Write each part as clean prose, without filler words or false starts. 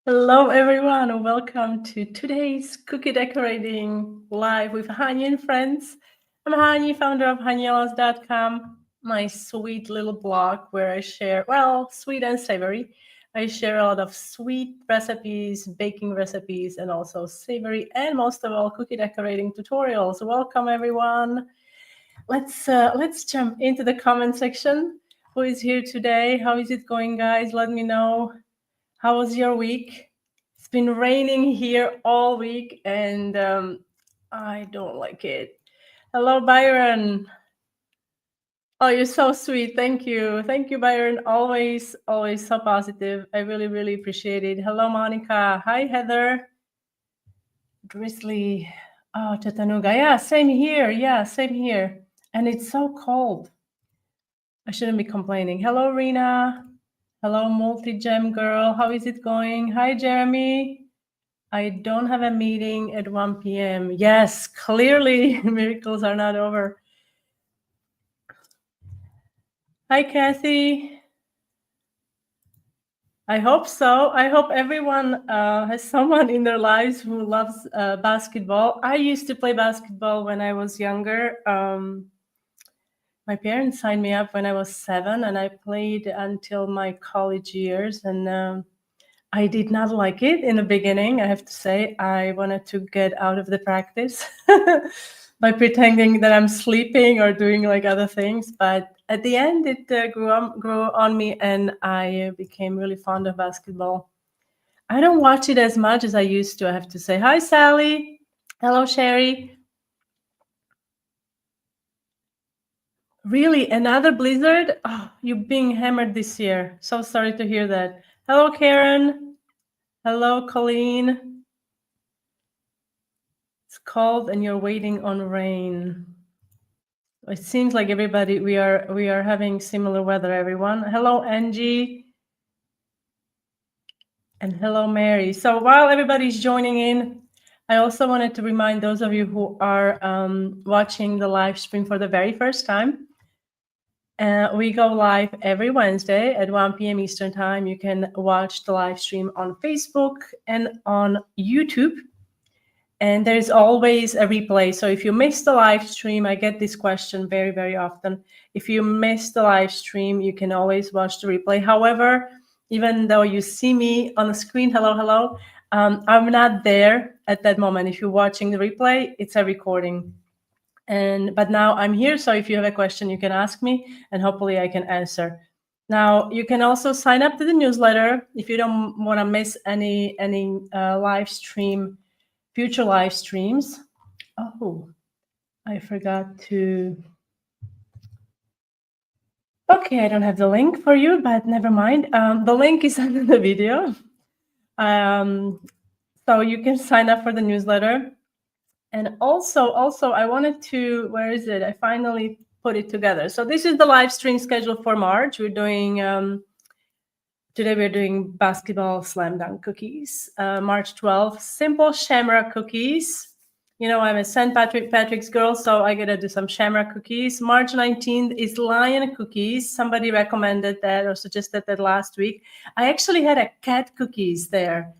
Hello, everyone. Welcome to today's cookie decorating live with Hani and friends. I'm Hani, founder of HaniElos.com, my sweet little blog where I share, well, sweet and savory. I share a lot of sweet recipes, baking recipes, and also savory and most of all cookie decorating tutorials. Welcome, everyone. Let's jump into the comment section. Who is here today? How is it going, guys? Let me know. How was your week? It's been raining here all week and I don't like it. Hello, Byron. Oh, you're so sweet. Thank you. Thank you, Byron. Always so positive. I really appreciate it. Hello, Monica. Hi, Heather. Drizzly. Oh, Chattanooga. Yeah, same here. Yeah, same here. And it's so cold. I shouldn't be complaining. Hello, Rena. Hello, multi-gem girl. How is it going? Hi, Jeremy. I don't have a meeting at 1 p.m. Yes, clearly miracles are not over. Hi, Kathy. I hope so. I hope everyone has someone in their lives who loves basketball. I used to play basketball when I was younger. My parents signed me up when I was 7, and I played until my college years. And I did not like it in the beginning, I have to say. I wanted to get out of the practice by pretending that I'm sleeping or doing like other things. But at the end, it grew on me, and I became really fond of basketball. I don't watch it as much as I used to, I have to say. Hi, Sally. Hello, Sherry. Really, another blizzard? Oh, you're being hammered this year. So sorry to hear that. Hello, Karen. Hello, Colleen. It's cold and you're waiting on rain. It seems like everybody we are having similar weather, everyone. Hello, Angie. And hello, Mary. So while everybody's joining in, I also wanted to remind those of you who are watching the live stream for the very first time. We go live every Wednesday at 1 p.m. Eastern Time. You can watch the live stream on Facebook and on YouTube. And there's always a replay. So if you miss the live stream, I get this question very often. If you miss the live stream, you can always watch the replay. However, even though you see me on the screen, hello, I'm not there at that moment. If you're watching the replay, it's a recording. But now I'm here, so if you have a question, you can ask me, and hopefully I can answer. Now, you can also sign up to the newsletter if you don't want to miss any live stream, future live streams. Oh, I forgot to. Okay, I don't have the link for you, but never mind. The link is under the video. So you can sign up for the newsletter. And also I wanted to, where is it? I finally put it together. So this is the live stream schedule for March. We're doing, today we're doing basketball slam dunk cookies. March 12th, simple shamrock cookies. You know, I'm a St. Patrick's girl, so I gotta do some shamrock cookies. March 19th is lion cookies. Somebody recommended that or suggested that last week. I actually had a cat cookies there,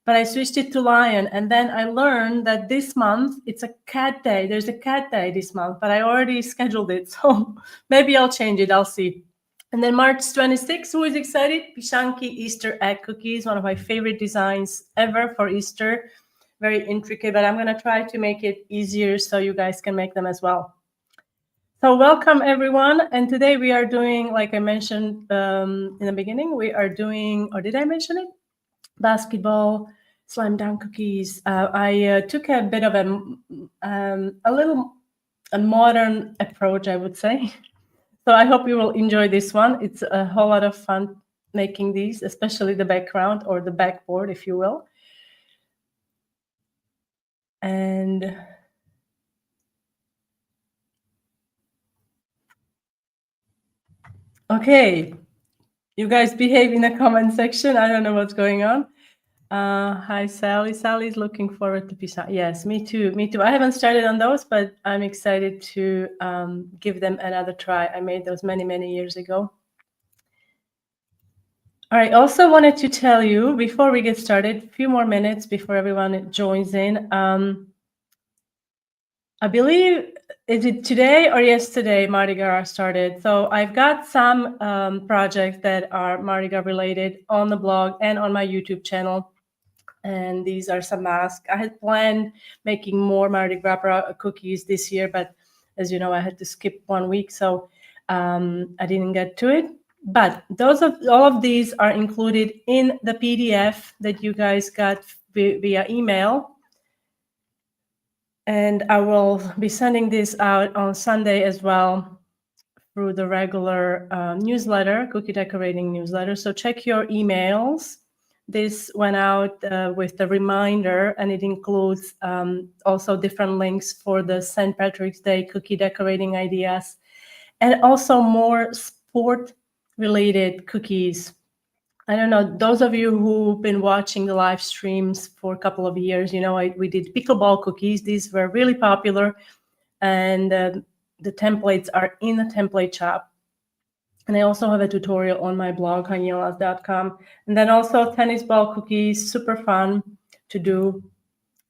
but I switched it to lion. And then I learned that this month it's a cat day. There's a cat day this month, but I already scheduled it. So maybe I'll change it. I'll see. And then March 26th, who is excited? Pishanki Easter egg cookies, one of my favorite designs ever for Easter. Very intricate, but I'm going to try to make it easier so you guys can make them as well. So welcome, everyone. And today we are doing, like I mentioned in the beginning, we are doing, or did I mention it? Basketball slam dunk cookies. I took a bit of a modern approach, I would say. So I hope you will enjoy this one. It's a whole lot of fun making these, especially the background or the backboard, if you will. And okay, you guys behave in the comment section. I don't know what's going on. Hi, Sally. Sally's looking forward to pizza. Yes, me too. Me too. I haven't started on those, but I'm excited to give them another try. I made those many years ago. All right. Also wanted to tell you before we get started, a few more minutes before everyone joins in. I believe, is it today or yesterday Mardi Gras started? So I've got some projects that are Mardi Gras related on the blog and on my YouTube channel. And these are some masks. I had planned making more Mardi Gras cookies this year, but as you know, I had to skip 1 week, so I didn't get to it. But all of these are included in the PDF that you guys got via email. And I will be sending this out on Sunday as well through the regular newsletter, cookie decorating newsletter. So check your emails. This went out with the reminder, and it includes also different links for the St. Patrick's Day cookie decorating ideas, and also more sport-related cookies. I don't know, those of you who've been watching the live streams for a couple of years, you know, we did pickleball cookies. These were really popular, and the templates are in the template shop. And I also have a tutorial on my blog, hanielas.com. And then also tennis ball cookies, super fun to do.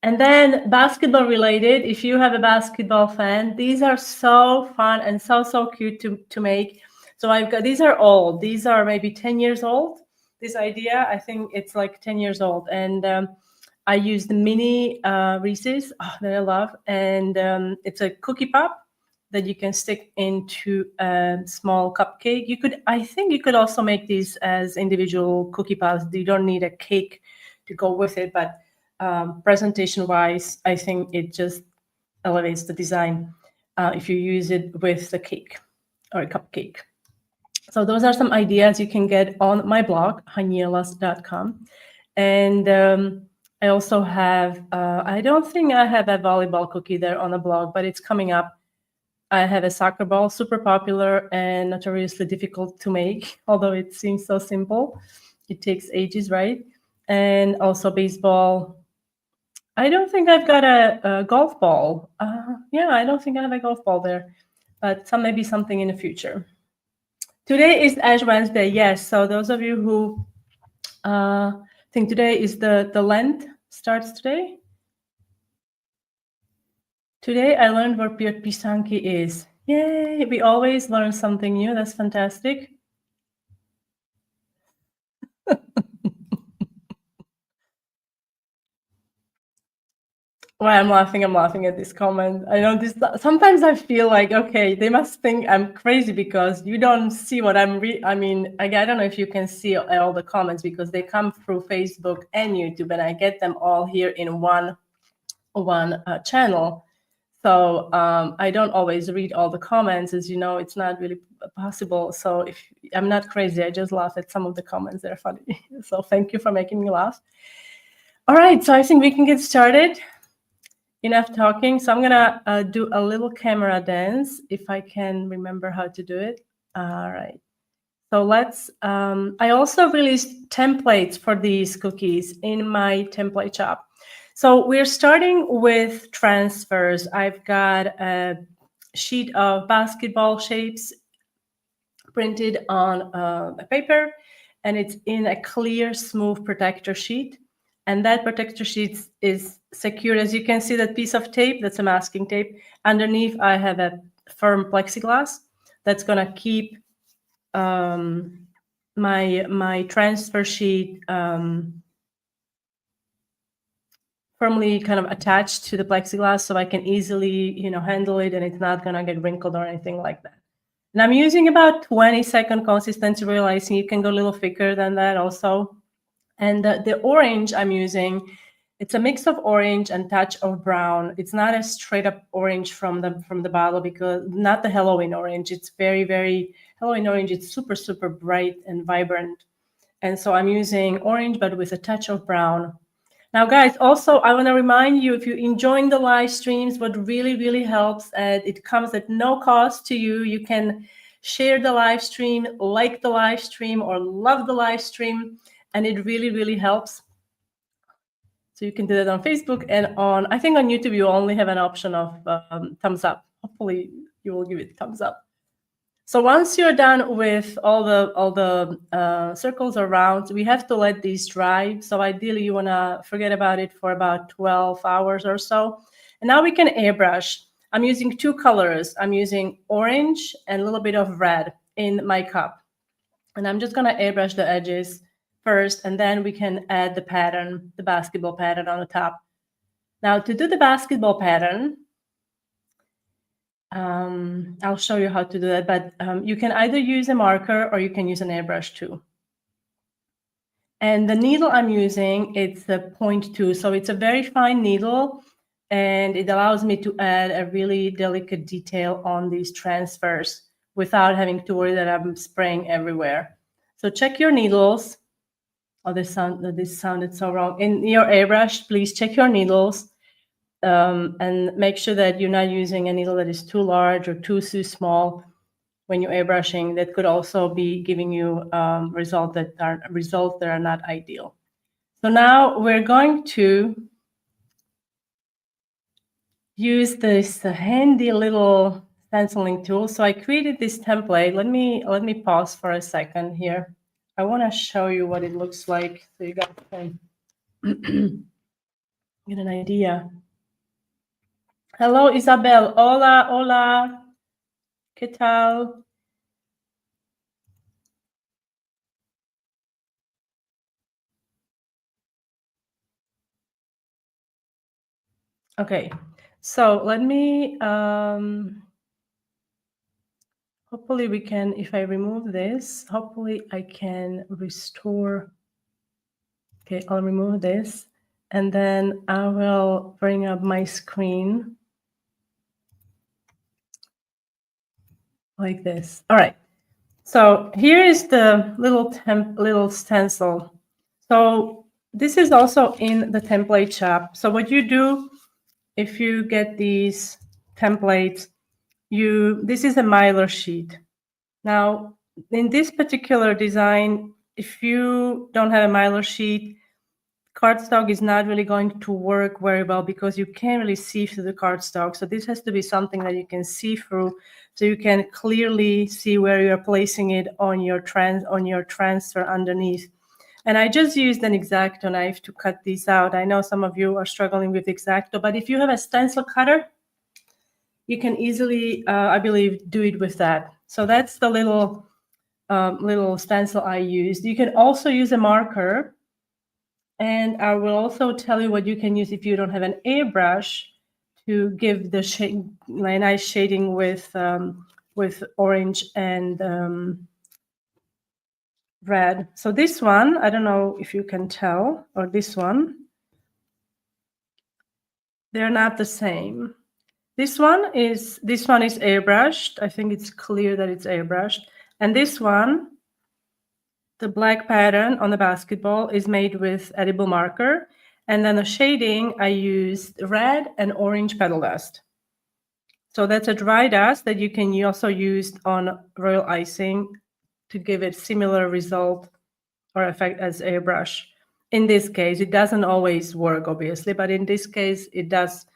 And then basketball related, if you have a basketball fan, these are so fun and so cute to make. So I've got, these are old. These are maybe 10 years old. This idea, I think it's like 10 years old. And I use the mini Reese's that I love. And it's a cookie pop that you can stick into a small cupcake. I think you could also make these as individual cookie pops. You don't need a cake to go with it, but presentation-wise, I think it just elevates the design if you use it with the cake or a cupcake. So those are some ideas you can get on my blog, hanielas.com. And I also have, I don't think I have a volleyball cookie there on the blog, but it's coming up. I have a soccer ball, super popular and notoriously difficult to make, although it seems so simple. It takes ages, right? And also baseball. I don't think I've got a golf ball. Yeah, I don't think I have a golf ball there, but maybe something in the future. Today is Ash Wednesday, yes. So those of you who think today is the Lent starts today. Today I learned what pisanki is. Yay, we always learn something new. That's fantastic. Why I'm laughing at this comment. I know this. Sometimes I feel like, okay, they must think I'm crazy because you don't see what I'm I mean, I don't know if you can see all the comments because they come through Facebook and YouTube, and I get them all here in one channel. So I don't always read all the comments, as you know, it's not really possible. So if I'm not crazy, I just laugh at some of the comments. They're funny. So thank you for making me laugh. All right, so I think we can get started. Enough talking. So I'm gonna do a little camera dance if I can remember how to do it. All right. So let's, I also released templates for these cookies in my template shop. So we're starting with transfers. I've got a sheet of basketball shapes printed on a paper, and it's in a clear, smooth protector sheet. And that protector sheet is secured. As you can see, that piece of tape, that's a masking tape. Underneath, I have a firm plexiglass that's going to keep my transfer sheet firmly kind of attached to the plexiglass, so I can easily, handle it, and it's not going to get wrinkled or anything like that. And I'm using about 20-second consistency, realizing you can go a little thicker than that also. And the orange I'm using, it's a mix of orange and touch of brown. It's not a straight up orange from the bottle, because not the Halloween orange. It's very, very Halloween orange. It's super, super bright and vibrant. And so I'm using orange, but with a touch of brown. Now, guys, also, I want to remind you, if you're enjoying the live streams, what really, really helps, and it comes at no cost to you, you can share the live stream, like the live stream, or love the live stream, and it really, really helps. So you can do that on Facebook, and I think on YouTube, you only have an option of thumbs up. Hopefully, you will give it thumbs up. So once you're done with all the circles around, we have to let these dry. So ideally you wanna forget about it for about 12 hours or so. And now we can airbrush. I'm using two colors. I'm using orange and a little bit of red in my cup. And I'm just gonna airbrush the edges first, and then we can add the pattern, the basketball pattern on the top. Now to do the basketball pattern, I'll show you how to do that, but you can either use a marker or you can use an airbrush too. And the needle I'm using, it's the 0.2, so it's a very fine needle, and it allows me to add a really delicate detail on these transfers without having to worry that I'm spraying everywhere. So check your needles. Oh, this sounded so wrong. In your airbrush, please check your needles. And make sure that you're not using a needle that is too large or too small when you're airbrushing. That could also be giving you results that are not ideal. So now we're going to use this handy little stenciling tool. So I created this template. Let me pause for a second here. I want to show you what it looks like so you guys can get an idea. Hello, Isabel. Hola, hola. ¿Qué tal? Okay, so let me, hopefully we can, if I remove this, hopefully I can restore. Okay, I'll remove this and then I will bring up my screen like this. All right, so here is the little stencil. So this is also in the template shop. So what you do if you get these templates, this is a Mylar sheet. Now, in this particular design, if you don't have a Mylar sheet, cardstock is not really going to work very well because you can't really see through the cardstock. So this has to be something that you can see through, so you can clearly see where you're placing it on your transfer underneath. And I just used an X-Acto knife to cut these out. I know some of you are struggling with X-Acto, but if you have a stencil cutter, you can easily, I believe, do it with that. So that's the little stencil I used. You can also use a marker. And I will also tell you what you can use if you don't have an airbrush to give the nice shading with orange and red. So this one, I don't know if you can tell, or this one, they're not the same. This one is airbrushed. I think it's clear that it's airbrushed. And this one, the black pattern on the basketball, is made with edible marker. And then the shading, I used red and orange petal dust. So that's a dry dust that you can also use on royal icing to give it similar result or effect as airbrush. In this case, it doesn't always work, obviously, but in this case, it does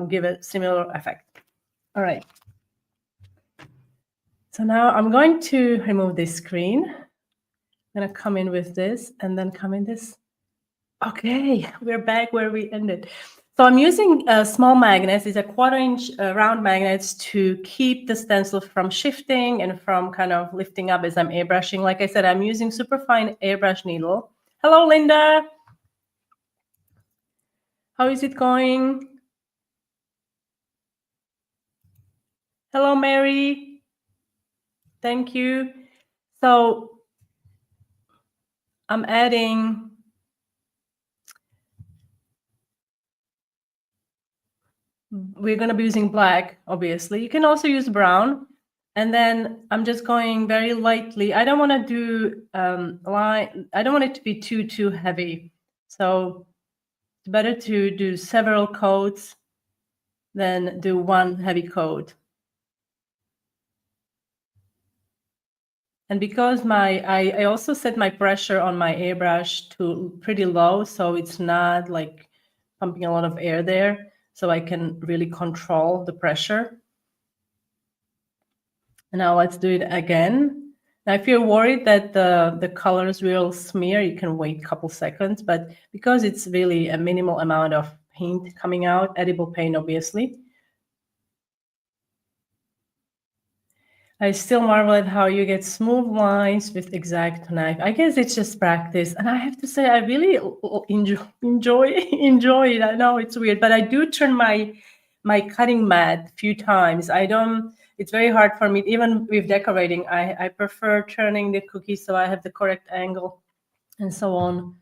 give a similar effect. All right. So now I'm going to remove this screen. I'm gonna come in with this and then come in this. Okay, we're back where we ended. So I'm using small magnets. These are 1/4-inch round magnets to keep the stencil from shifting and from kind of lifting up as I'm airbrushing. Like I said, I'm using super fine airbrush needle. Hello, Linda. How is it going? Hello, Mary. Thank you. So I'm adding we're going to be using black, obviously. You can also use brown. And then I'm just going very lightly. I don't want to do I don't want it to be too heavy. So it's better to do several coats than do one heavy coat. And because I also set my pressure on my airbrush to pretty low, so it's not like pumping a lot of air there, so I can really control the pressure. And now let's do it again. Now, if you're worried that the colors will smear, you can wait a couple seconds. But because it's really a minimal amount of paint coming out, edible paint, obviously, I still marvel at how you get smooth lines with exact knife. I guess it's just practice. And I have to say, I really enjoy it. I know it's weird, but I do turn my cutting mat a few times. I don't, it's very hard for me, even with decorating. I prefer turning the cookies so I have the correct angle and so on.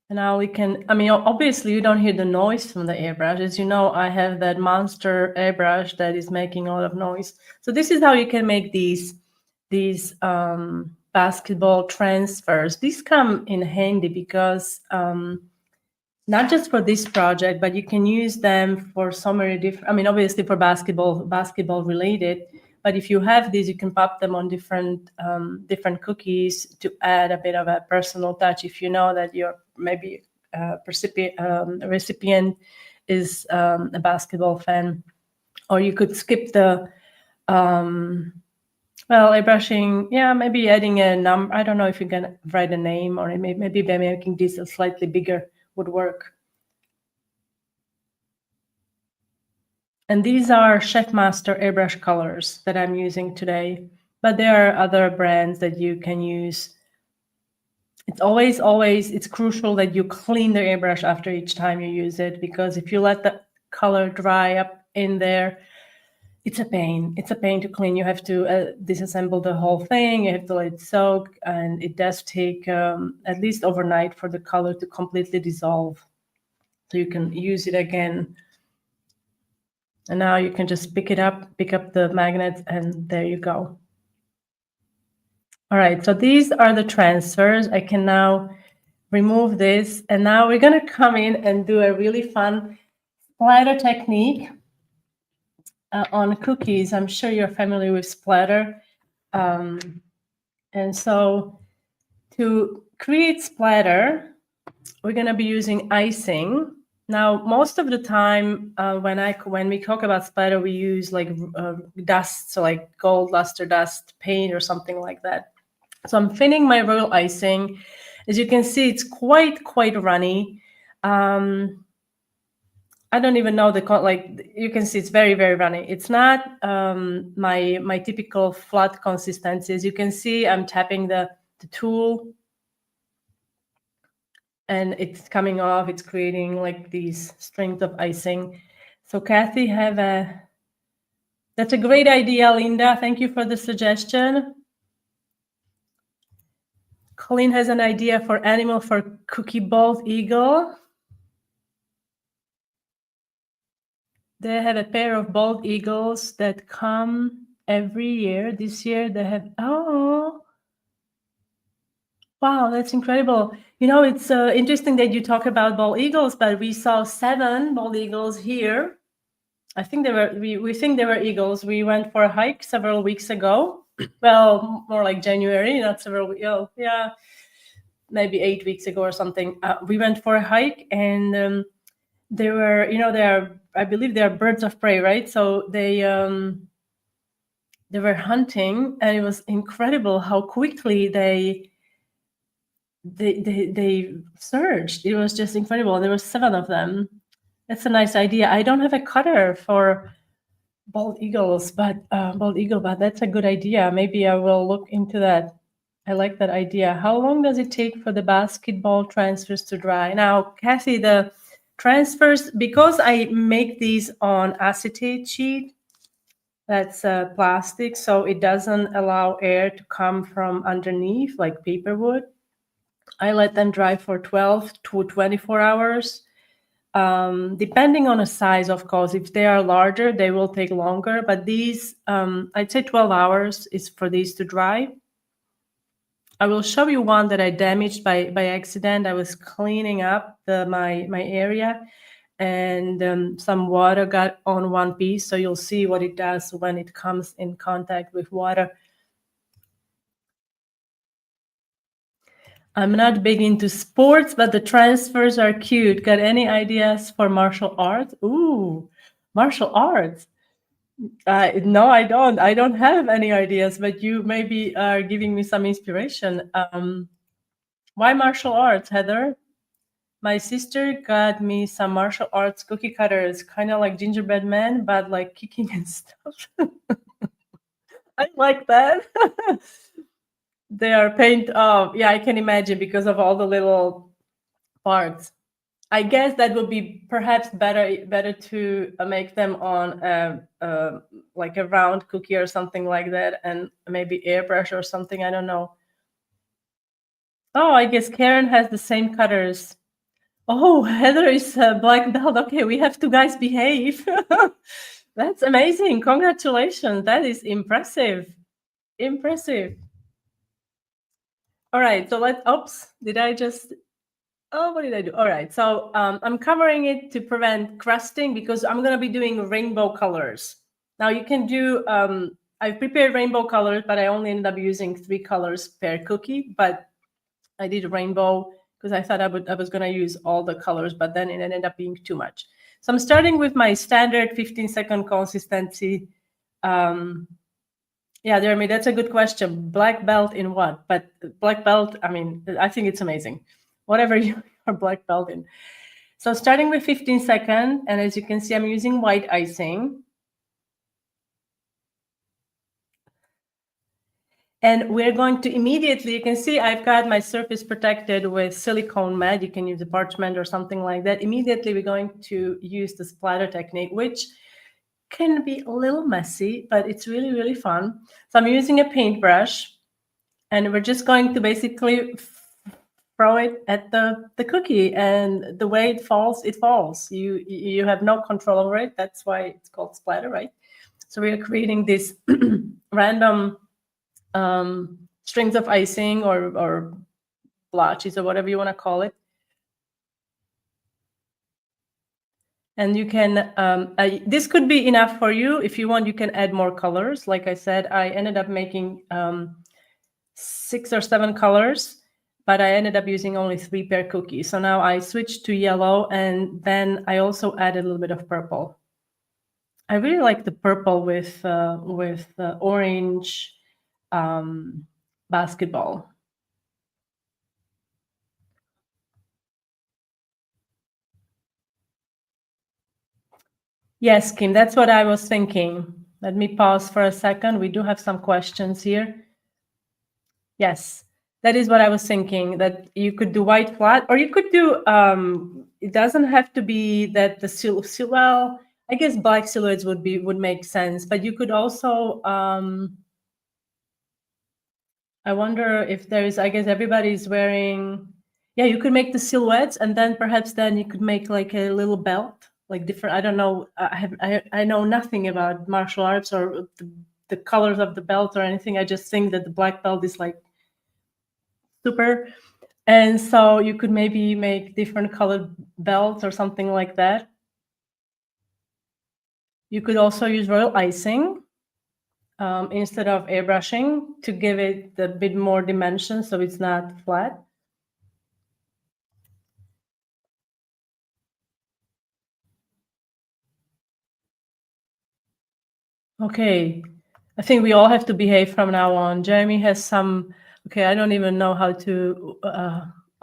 And now we can, I mean, obviously you don't hear the noise from the airbrush. As you know, I have that monster airbrush that is making a lot of noise. So this is how you can make these basketball transfers. These come in handy because not just for this project, but you can use them for so many different, I mean, obviously for basketball related, but if you have these, you can pop them on different cookies to add a bit of a personal touch. If you know that your maybe recipient is a basketball fan, or you could skip the airbrushing. Yeah, maybe adding a number. I don't know if you can write a name, or maybe by making this a slightly bigger would work. And these are Chef Master airbrush colors that I'm using today, but there are other brands that you can use. It's always, it's crucial that you clean the airbrush after each time you use it, because if you let the color dry up in there, it's a pain. It's a pain to clean. You have to disassemble the whole thing. You have to let it soak, and it does take at least overnight for the color to completely dissolve. So you can use it again. And now you can just pick up the magnet, and there you go. All right, so these are the transfers. I can now remove this, and now we're gonna come in and do a really fun splatter technique on cookies. I'm sure you're familiar with splatter. And so to create splatter, we're gonna be using icing. Now, most of the time when we talk about splatter, we use like dust, so like gold luster dust paint or something like that. So I'm thinning my royal icing. As you can see, it's quite runny. I don't even know like you can see it's very runny. It's not my typical flat consistency. As you can see, I'm tapping the tool, and it's coming off. It's creating like these strings of icing. So Kathy, that's a great idea, Linda. Thank you for the suggestion. Colleen has an idea for animal for cookie bald eagle. They have a pair of bald eagles that come every year. This year they have, oh, wow, that's incredible. You know, it's interesting that you talk about bald eagles, but we saw 7 bald eagles here. I think we think they were eagles. We went for a hike several weeks ago. Well, more like January, not several, yeah, maybe 8 weeks ago or something. We went for a hike, and they were, I believe they are birds of prey, right? So they were hunting, and it was incredible how quickly they surged. It was just incredible. There were 7 of them. That's a nice idea. I don't have a cutter for bald eagle, but that's a good idea. Maybe I will look into that. I like that idea. How long does it take for the basketball transfers to dry? Now, Kathy, the transfers, because I make these on acetate sheet, that's plastic, so it doesn't allow air to come from underneath like paper would. I let them dry for 12 to 24 hours. Depending on the size, of course. If they are larger, they will take longer, but these, I'd say 12 hours is for these to dry. I will show you one that I damaged by accident. I was cleaning up my area, and some water got on one piece. So you'll see what it does when it comes in contact with water. I'm not big into sports, but the transfers are cute. Got any ideas for martial arts? Ooh, martial arts. No, I don't. I don't have any ideas, but you maybe are giving me some inspiration. Why martial arts, Heather? My sister got me some martial arts cookie cutters, kind of like gingerbread man, but like kicking and stuff. I like that. They are paint. Oh, yeah, I can imagine because of all the little parts. I guess that would be perhaps better to make them on like a round cookie or something like that, and maybe airbrush or something. I don't know. Oh, I guess Karen has the same cutters. Oh, Heather is a black belt. Okay, we have to guys behave. That's amazing. Congratulations. That is impressive. Impressive. All right. So oops, did I just, oh, what did I do? All right. So I'm covering it to prevent crusting because I'm going to be doing rainbow colors. Now you can do, I've prepared rainbow colors, but I only ended up using 3 colors per cookie. But I did rainbow because I thought I was going to use all the colors, but then it ended up being too much. So I'm starting with my standard 15-second consistency. Yeah, Jeremy, that's a good question. Black belt in what? But black belt, I mean, I think it's amazing. Whatever you are black belt in. So starting with 15 second, and as you can see, I'm using white icing. And we're going to immediately, you can see I've got my surface protected with silicone mat. You can use a parchment or something like that. Immediately, we're going to use the splatter technique, which can be a little messy, but it's really, really fun. So I'm using a paintbrush, and we're just going to basically throw it at the cookie, and the way it falls, it falls. You have no control over it. That's why it's called splatter, right? So we are creating this random strings of icing or blotches or whatever you want to call it. And you can, this could be enough for you. If you want, you can add more colors. Like I said, I ended up making 6 or 7 colors, but I ended up using only 3 per cookie. So now I switched to yellow, and then I also added a little bit of purple. I really like the purple with orange basketball. Yes, Kim, that's what I was thinking. Let me pause for a second. We do have some questions here. Yes, that is what I was thinking, that you could do white flat, or you could do, it doesn't have to be that the well, I guess black silhouettes would make sense, but you could also, I wonder if there's, I guess everybody's wearing, yeah, you could make the silhouettes, and then perhaps then you could make like a little belt, like different, I don't know, I know nothing about martial arts or the colors of the belt or anything. I just think that the black belt is like super. And so you could maybe make different colored belts or something like that. You could also use royal icing instead of airbrushing to give it a bit more dimension so it's not flat. Okay, I think we all have to behave from now on. Jeremy has some, okay, I don't even know how to,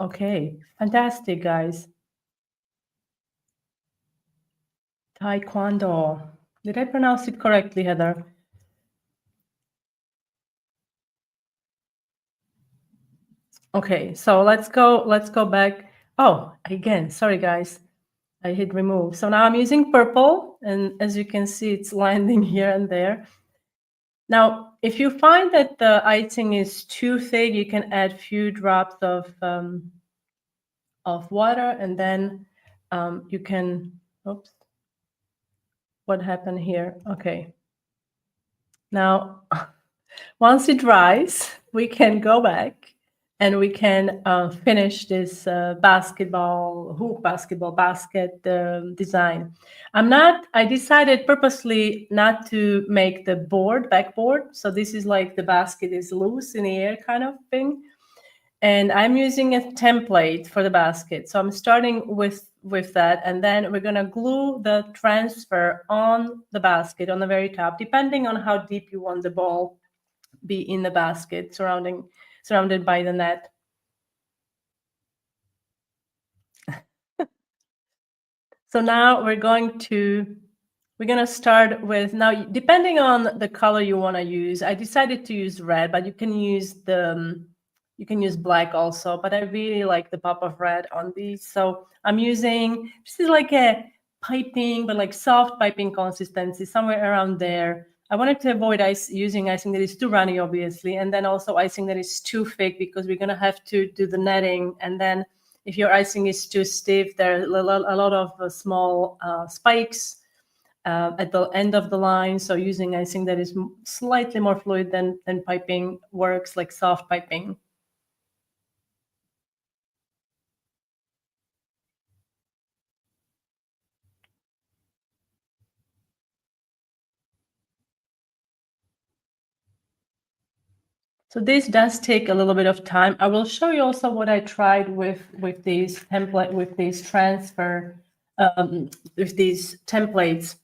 okay, fantastic, guys. Taekwondo. Did I pronounce it correctly, Heather? Okay, so let's go back. Oh, again, sorry guys, I hit remove. So now I'm using purple, and as you can see, it's landing here and there. Now, if you find that the icing is too thick, you can add a few drops of water, and then you can, oops, what happened here? Okay. Now, once it dries, we can go back and we can finish this basketball basket design. I decided purposely not to make the backboard. So this is like the basket is loose in the air kind of thing. And I'm using a template for the basket. So I'm starting with that, and then we're gonna glue the transfer on the basket on the very top, depending on how deep you want the ball be in the basket, surrounded by the net. So now we're gonna start with, now depending on the color you want to use, I decided to use red, but you can use black also, but I really like the pop of red on these. So I'm using, this is like a piping, but like soft piping consistency, somewhere around there. I wanted to avoid using icing that is too runny, obviously, and then also icing that is too thick, because we're gonna have to do the netting, and then if your icing is too stiff, there are a lot of small spikes at the end of the line. So using icing that is slightly more fluid than piping works, like soft piping. So this does take a little bit of time. I will show you also what I tried with these transfer, with these templates,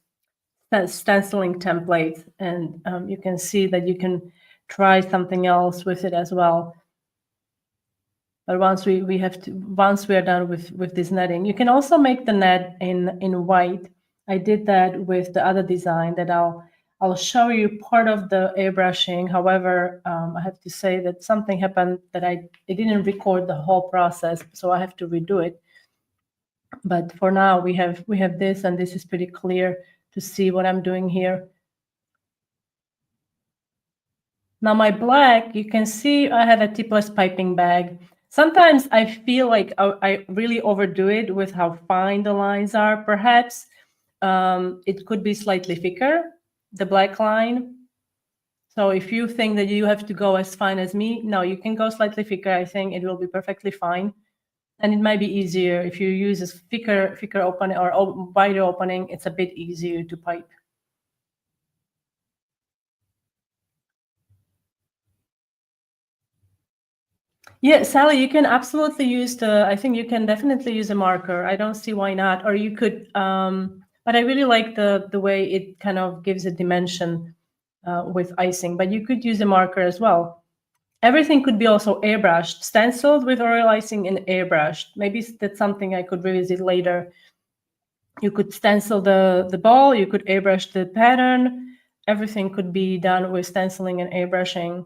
stenciling templates, and you can see that you can try something else with it as well. But once we are done with this netting, you can also make the net in white. I did that with the other design that I'll show you part of the airbrushing. However, I have to say that something happened that I didn't record the whole process, so I have to redo it. But for now, we have this, and this is pretty clear to see what I'm doing here. Now my black, you can see I have a tipless piping bag. Sometimes I feel like I really overdo it with how fine the lines are. Perhaps it could be slightly thicker, the black line. So if you think that you have to go as fine as me, no, you can go slightly thicker. I think it will be perfectly fine. And it might be easier if you use a thicker opening or wider opening, it's a bit easier to pipe. Yeah, Sally, you can absolutely use I think you can definitely use a marker. I don't see why not. Or you could, but I really like the way it kind of gives a dimension with icing, but you could use a marker as well. Everything could be also airbrushed, stenciled with oil icing and airbrushed. Maybe that's something I could revisit later. You could stencil the ball, you could airbrush the pattern. Everything could be done with stenciling and airbrushing.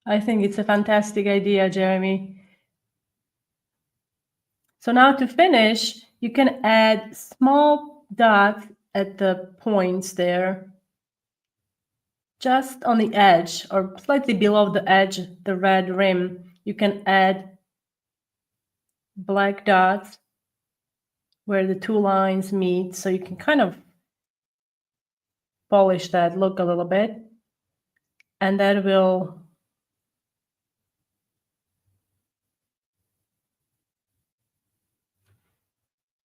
I think it's a fantastic idea, Jeremy. So now to finish, you can add small dots at the points there, just on the edge or slightly below the edge, the red rim. You can add black dots where the two lines meet, so you can kind of polish that look a little bit, and that will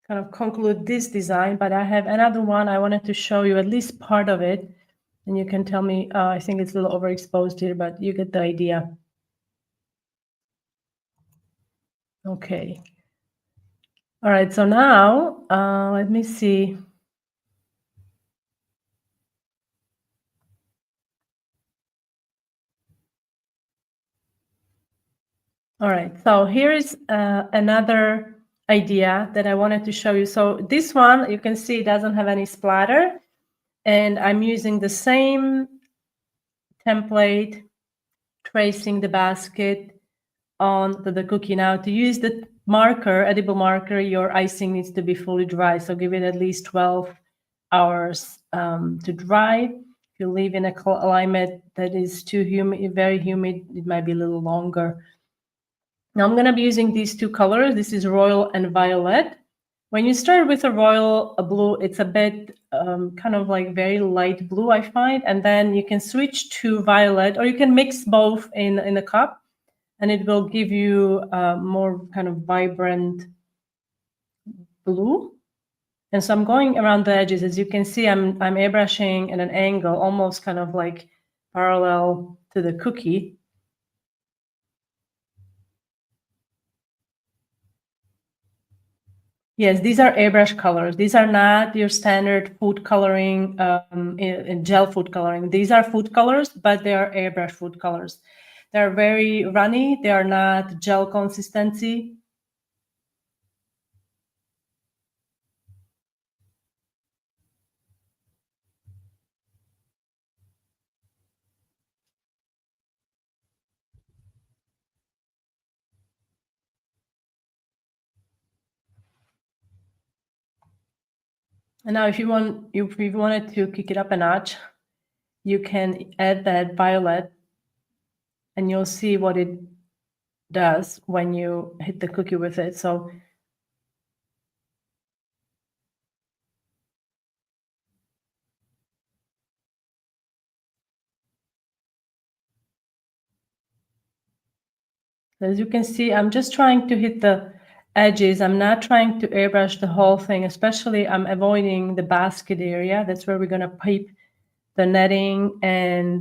kind of conclude this design. But I have another one I wanted to show you, at least part of it, and you can tell me, I think it's a little overexposed here, but you get the idea. Okay. All right, so now let me see. All right, so here is another idea that I wanted to show you. So this one, you can see it doesn't have any splatter, and I'm using the same template, tracing the basket on the cookie. Now to use the marker, edible marker, your icing needs to be fully dry. So give it at least 12 hours to dry. If you live in a climate that is too humid, very humid, it might be a little longer. Now I'm going to be using these two colors. This is royal and violet. When you start with a royal blue, it's a bit kind of like very light blue, I find, and then you can switch to violet, or you can mix both in a cup, and it will give you more kind of vibrant blue. And so I'm going around the edges. As you can see, I'm airbrushing at an angle, almost kind of like parallel to the cookie. Yes, these are airbrush colors. These are not your standard food coloring, in gel food coloring. These are food colors, but they are airbrush food colors. They're very runny. They are not gel consistency. And now if you wanted to kick it up a notch, you can add that violet, and you'll see what it does when you hit the cookie with it. So as you can see, I'm just trying to hit the edges. I'm not trying to airbrush the whole thing, especially I'm avoiding the basket area. That's where we're going to pipe the netting, and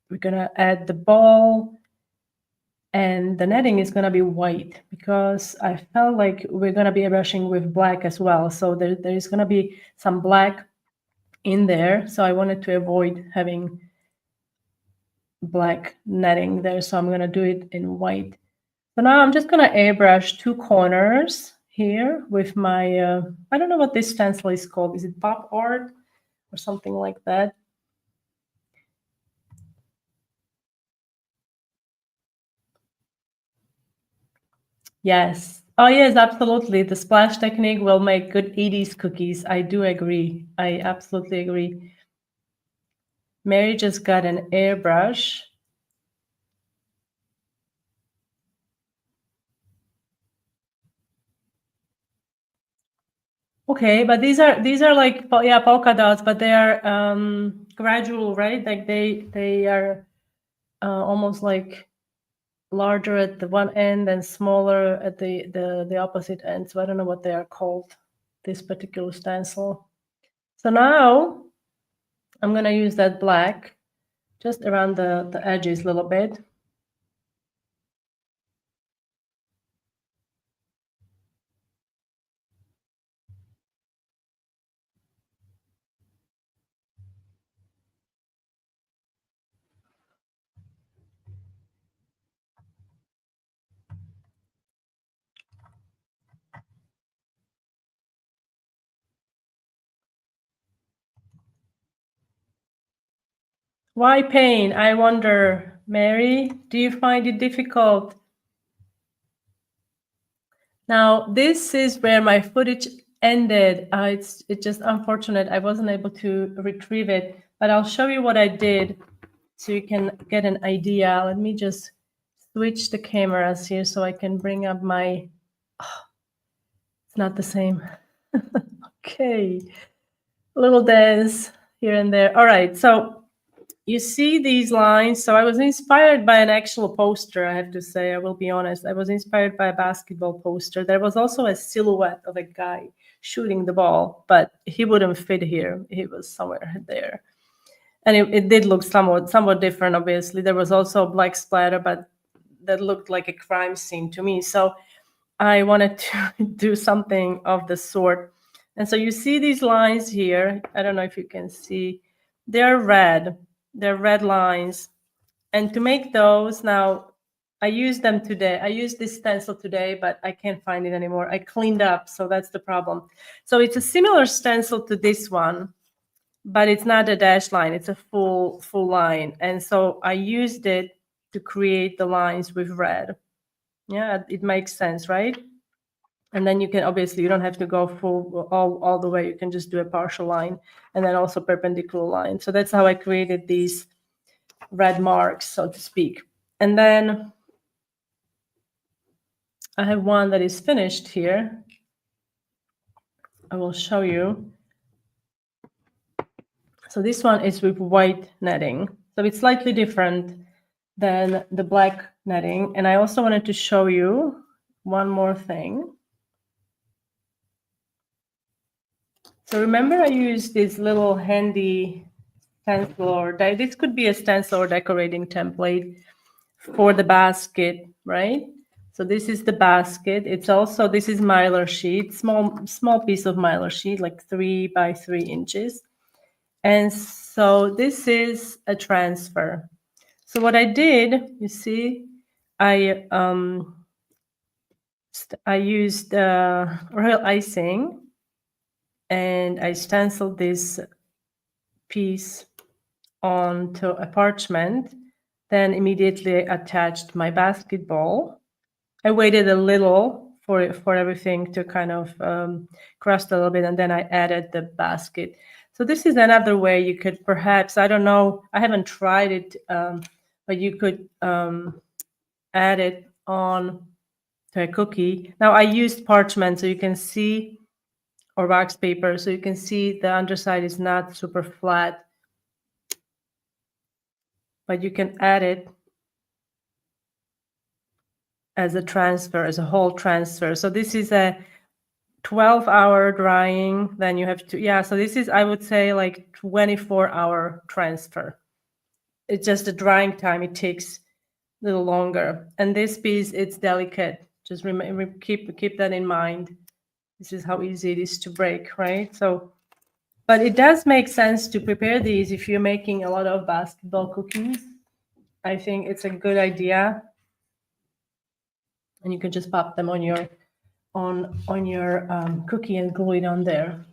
we're going to add the ball, and the netting is going to be white because I felt like we're going to be airbrushing with black as well. So there is going to be some black in there. So I wanted to avoid having black netting there. So I'm going to do it in white. So now I'm just going to airbrush two corners here with my, I don't know what this stencil is called. Is it pop art or something like that? Yes. Oh, yes, absolutely. The splash technique will make good 80s cookies. I do agree. I absolutely agree. Mary just got an airbrush. Okay, but these are like, yeah, polka dots, but they are gradual, right? Like they are almost like larger at the one end and smaller at the opposite end. So I don't know what they are called, this particular stencil. So now I'm gonna use that black just around the edges a little bit. Why pain? I wonder, Mary, do you find it difficult? Now, this is where my footage ended. It's just unfortunate. I wasn't able to retrieve it, but I'll show you what I did so you can get an idea. Let me just switch the cameras here so I can bring up my, oh, it's not the same. Okay, a little dance here and there. All right, so you see these lines. So I was inspired by an actual poster, I have to say. I will be honest. I was inspired by a basketball poster. There was also a silhouette of a guy shooting the ball, but he wouldn't fit here. He was somewhere there. And it did look somewhat different, obviously. There was also a black splatter, but that looked like a crime scene to me. So I wanted to do something of the sort. And so you see these lines here. I don't know if you can see. They're red. They're red lines. And to make those, now I used them today. I used this stencil today, but I can't find it anymore. I cleaned up, so that's the problem. So it's a similar stencil to this one, but it's not a dash line. It's a full line. And so I used it to create the lines with red. Yeah, it makes sense, right? And then you can, obviously, you don't have to go full all the way. You can just do a partial line and then also perpendicular line. So that's how I created these red marks, so to speak. And then I have one that is finished here. I will show you. So this one is with white netting. So it's slightly different than the black netting. And I also wanted to show you one more thing. So remember I used this little handy stencil, or this could be a stencil or decorating template for the basket, right? So this is the basket. It's also, this is mylar sheet, small piece of mylar sheet, like 3 by 3 inches. And so this is a transfer. So what I did, you see, I used royal icing, and I stenciled this piece onto a parchment, then immediately attached my basketball. I waited a little for everything to kind of crust a little bit, and then I added the basket. So this is another way you could perhaps, I don't know, I haven't tried it, but you could add it on to a cookie. Now I used parchment, so you can see, or wax paper, so you can see the underside is not super flat, but you can add it as a transfer, as a whole transfer. So this is a 12-hour drying, then you have to, yeah, so this is, I would say, like 24-hour transfer. It's just the drying time, it takes a little longer. And this piece, it's delicate. Just keep that in mind. This is how easy it is to break, right? So, but it does make sense to prepare these if you're making a lot of basketball cookies. I think it's a good idea. And you can just pop them on your cookie and glue it on there.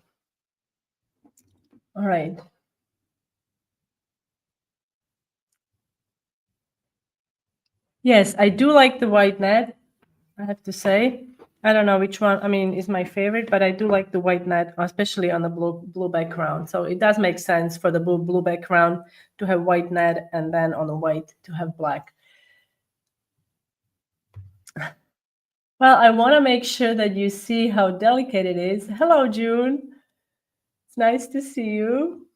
All right. Yes, I do like the white net, I have to say. I don't know which one, I mean, is my favorite, but I do like the white net, especially on the blue background. So it does make sense for the blue background to have white net, and then on the white to have black. Well, I want to make sure that you see how delicate it is. Hello, June. It's nice to see you.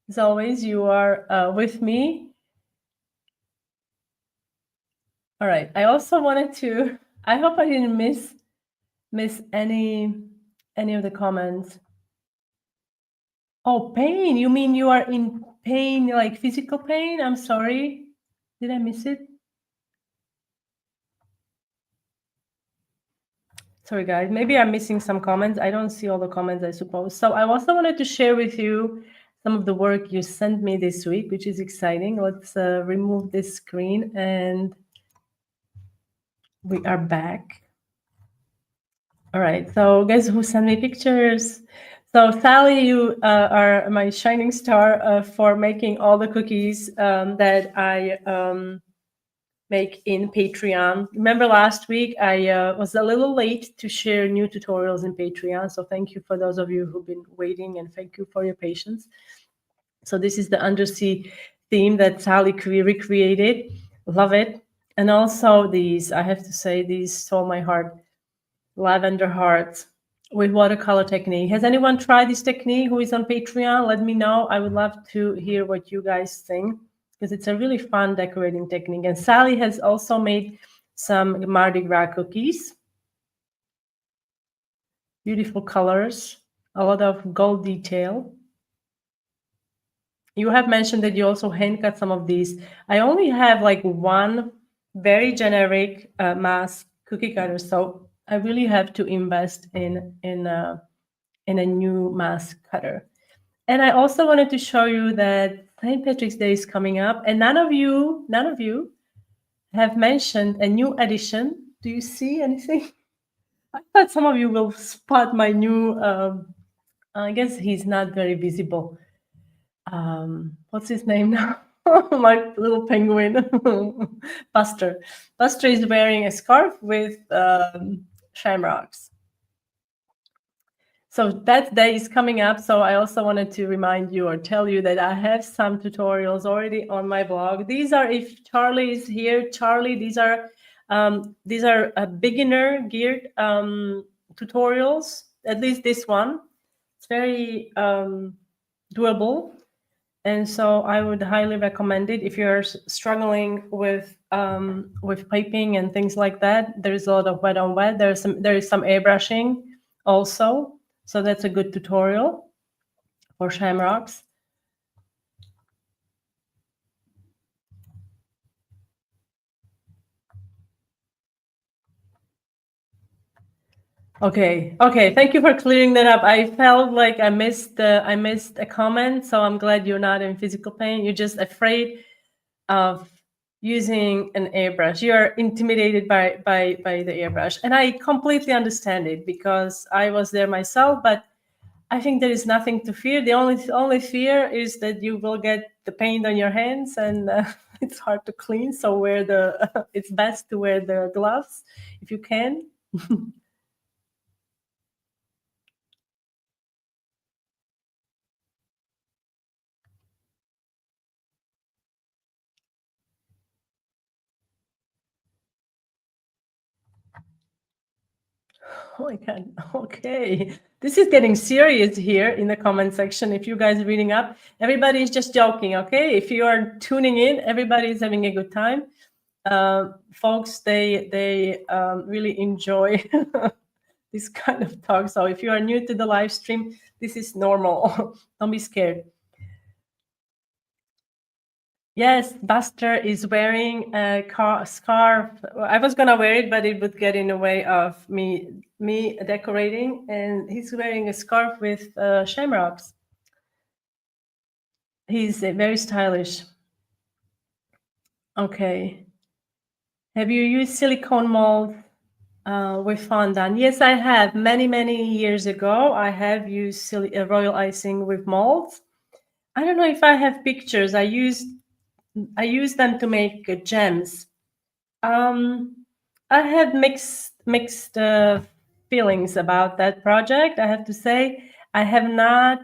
As always, you are with me. All right. I also wanted to, I hope I didn't miss any of the comments. Oh, pain. You mean you are in pain, like physical pain? I'm sorry. Did I miss it? Sorry, guys. Maybe I'm missing some comments. I don't see all the comments, I suppose. So I also wanted to share with you some of the work you sent me this week, which is exciting. Let's remove this screen, and we are back. All right. So guess who sent me pictures? So Sally, you are my shining star for making all the cookies that I make in Patreon. Remember last week I was a little late to share new tutorials in Patreon. So thank you for those of you who've been waiting, and thank you for your patience. So this is the undersea theme that Sally recreated. Love it. And also these, I have to say, these stole my heart. Lavender hearts with watercolor technique. Has anyone tried this technique who is on Patreon? Let me know. I would love to hear what you guys think, because it's a really fun decorating technique. And Sally has also made some Mardi Gras cookies. Beautiful colors, a lot of gold detail. You have mentioned that you also hand cut some of these. I only have like one very generic mass cookie cutter, so I really have to invest in a new mass cutter. And I also wanted to show you that St. Patrick's Day is coming up, and none of you have mentioned a new edition. Do you see anything? I thought some of you will spot my new. I guess he's not very visible. What's his name now? My little penguin, Buster. Buster is wearing a scarf with shamrocks. So that day is coming up. So I also wanted to remind you or tell you that I have some tutorials already on my blog. These are, if Charlie is here, Charlie, these are These are beginner geared tutorials, at least this one. It's very doable. And so I would highly recommend it if you're struggling with piping and things like that. There is a lot of wet on wet. There is some airbrushing also, so that's a good tutorial for shamrocks. Okay. Thank you for clearing that up. I felt like I missed a comment, so I'm glad you're not in physical pain. You're just afraid of using an airbrush. You are intimidated by the airbrush, and I completely understand it because I was there myself. But I think there is nothing to fear. The only fear is that you will get the paint on your hands, and it's hard to clean. So it's best to wear the gloves if you can. Oh my God. Okay. This is getting serious here in the comment section. If you guys are reading up, everybody is just joking. Okay. If you are tuning in, everybody is having a good time. Folks, they really enjoy this kind of talk. So if you are new to the live stream, this is normal. Don't be scared. Yes, Buster is wearing a scarf. I was gonna wear it, but it would get in the way of me decorating. And he's wearing a scarf with shamrocks. He's very stylish. Okay. Have you used silicone mold with fondant? Yes, I have. Many years ago, I have used royal icing with molds. I don't know if I have pictures. I used them to make gems. I had mixed feelings about that project. I have to say, I have not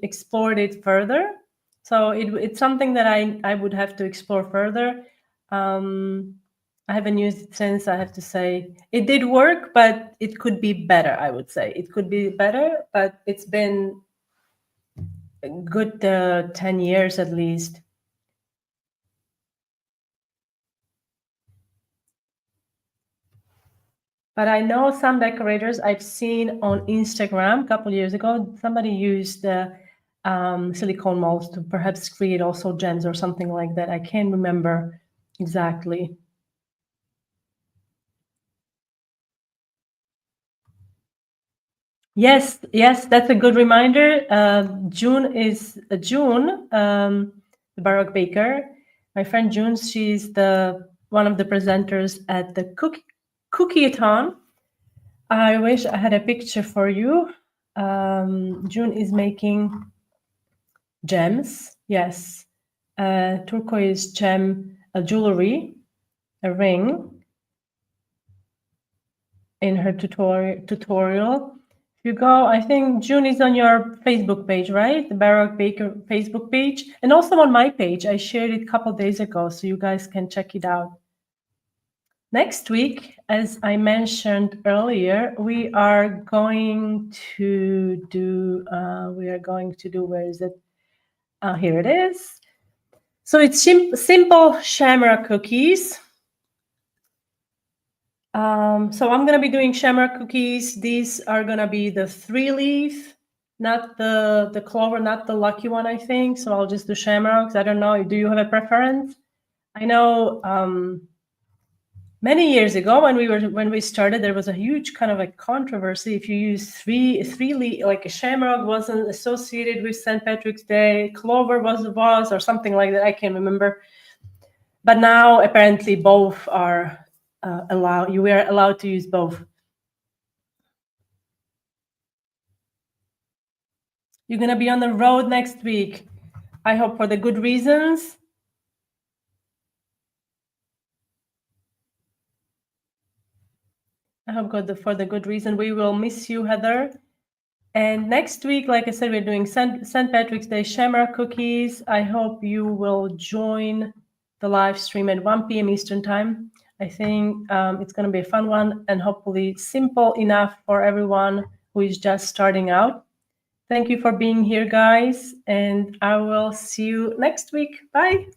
explored it further. So it's something that I would have to explore further. I haven't used it since. I have to say, it did work, but it could be better. I would say it could be better, but it's been a good 10 years at least. But I know some decorators I've seen on Instagram a couple years ago, somebody used silicone molds to perhaps create also gems or something like that. I can't remember exactly. Yes, that's a good reminder. June is the Baroque Baker. My friend June, she's one of the presenters at the Cookie-a-thon. I wish I had a picture for you. June is making gems. Yes, turquoise gem, a jewelry, a ring in her tutorial. If you go, I think June is on your Facebook page, right? The Baroque Baker Facebook page, and also on my page. I shared it a couple days ago, so you guys can check it out. Next week, as I mentioned earlier, we are going to do, where is it? Here it is. So it's simple shamrock cookies. So I'm going to be doing shamrock cookies. These are going to be the 3-leaf, not the clover, not the lucky one, I think. So I'll just do shamrocks. I don't know. Do you have a preference? I know many years ago when we started, there was a huge kind of a controversy. If you use three leaf, like a shamrock wasn't associated with St. Patrick's Day, clover was or something like that. I can't remember. But now apparently both are allowed. You are allowed to use both. You're gonna be on the road next week. I hope for the good reasons. I hope for the good reason. We will miss you, Heather. And next week, like I said, we're doing St. Patrick's Day shamrock cookies. I hope you will join the live stream at 1 p.m. Eastern time. I think it's going to be a fun one and hopefully simple enough for everyone who is just starting out. Thank you for being here, guys, and I will see you next week. Bye.